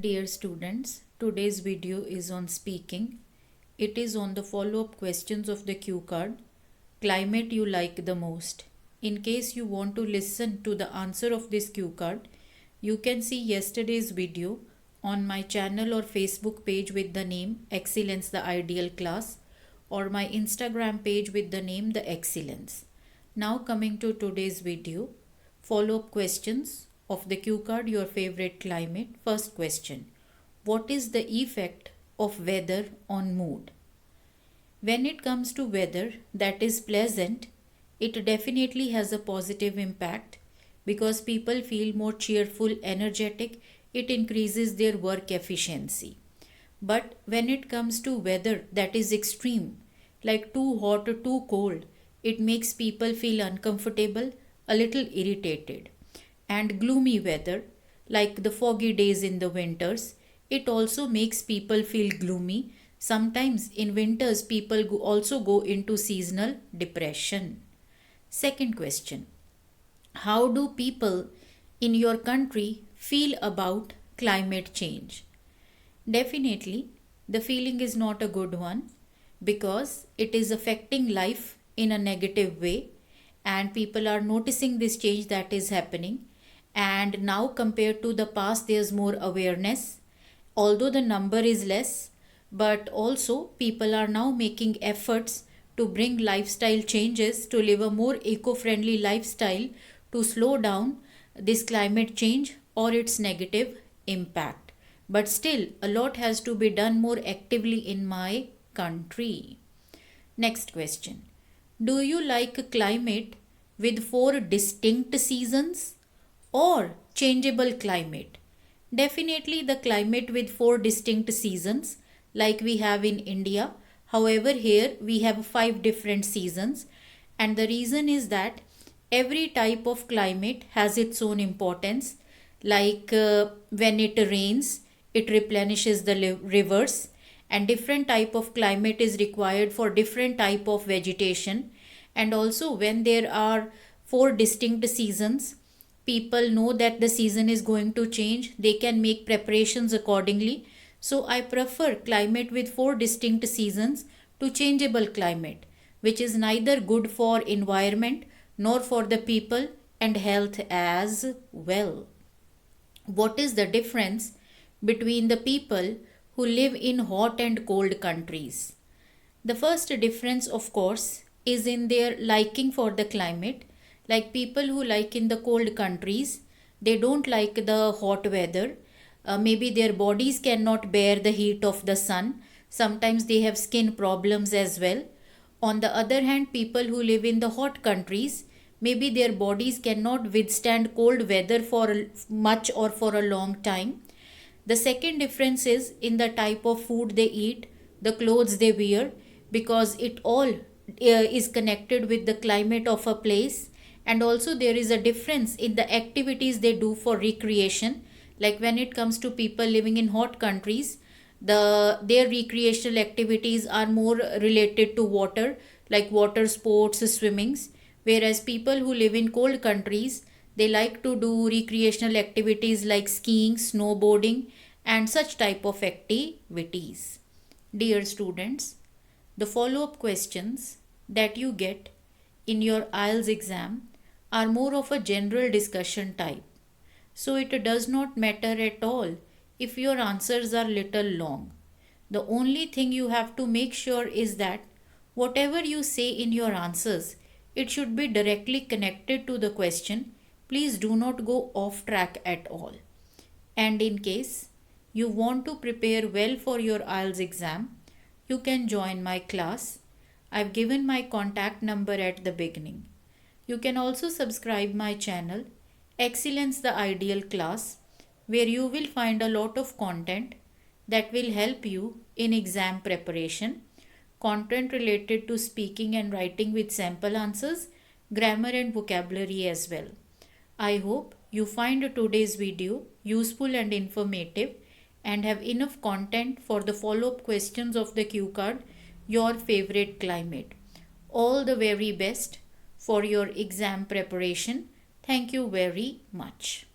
Dear students, today's video is on speaking. It is on the follow-up questions of the cue card. Climate you like the most. In case you want to listen to the answer of this cue card, you can see yesterday's video on my channel or Facebook page with the name Excellence the Ideal Class or my Instagram page with the name The Excellence. Now coming to today's video, follow-up questions of the cue card, your favorite climate. First question, what is the effect of weather on mood? When it comes to weather that is pleasant, it definitely has a positive impact because people feel more cheerful, energetic, it increases their work efficiency. But when it comes to weather that is extreme, like too hot or too cold, it makes people feel uncomfortable, a little irritated. And gloomy weather, like the foggy days in the winters, it also makes people feel gloomy. Sometimes in winters, people also go into seasonal depression. Second question, how do people in your country feel about climate change? Definitely, the feeling is not a good one because it is affecting life in a negative way and people are noticing this change that is happening. And now compared to the past, there's more awareness, although the number is less, but also people are now making efforts to bring lifestyle changes to live a more eco-friendly lifestyle to slow down this climate change or its negative impact. But still, a lot has to be done more actively in my country. Next question, do you like a climate with 4 distinct seasons or changeable climate? Definitely the climate with 4 distinct seasons like we have in India. However, here we have 5 different seasons, and the reason is that every type of climate has its own importance. Like when it rains, it replenishes the rivers, and different type of climate is required for different type of vegetation. And also when there are 4 distinct seasons, people know that the season is going to change, they can make preparations accordingly. So I prefer climate with 4 distinct seasons to changeable climate, which is neither good for environment nor for the people and health as well. What is the difference between the people who live in hot and cold countries? The first difference, of course, is in their liking for the climate. Like people who like in the cold countries, they don't like the hot weather. Maybe their bodies cannot bear the heat of the sun. Sometimes they have skin problems as well. On the other hand, people who live in the hot countries, maybe their bodies cannot withstand cold weather for much or for a long time. The second difference is in the type of food they eat, the clothes they wear, because it all is connected with the climate of a place. And also there is a difference in the activities they do for recreation. Like when it comes to people living in hot countries, their recreational activities are more related to water, like water sports, swimmings. Whereas people who live in cold countries, they like to do recreational activities like skiing, snowboarding, and such type of activities. Dear students, the follow-up questions that you get in your IELTS exam are more of a general discussion type. So it does not matter at all if your answers are little long. The only thing you have to make sure is that whatever you say in your answers, it should be directly connected to the question. Please do not go off track at all. And in case you want to prepare well for your IELTS exam, you can join my class. I've given my contact number at the beginning. You can also subscribe my channel, Excellence the Ideal Class, where you will find a lot of content that will help you in exam preparation, content related to speaking and writing with sample answers, grammar and vocabulary as well. I hope you find today's video useful and informative and have enough content for the follow-up questions of the cue card, your favorite climate. All the very best for your exam preparation. Thank you very much.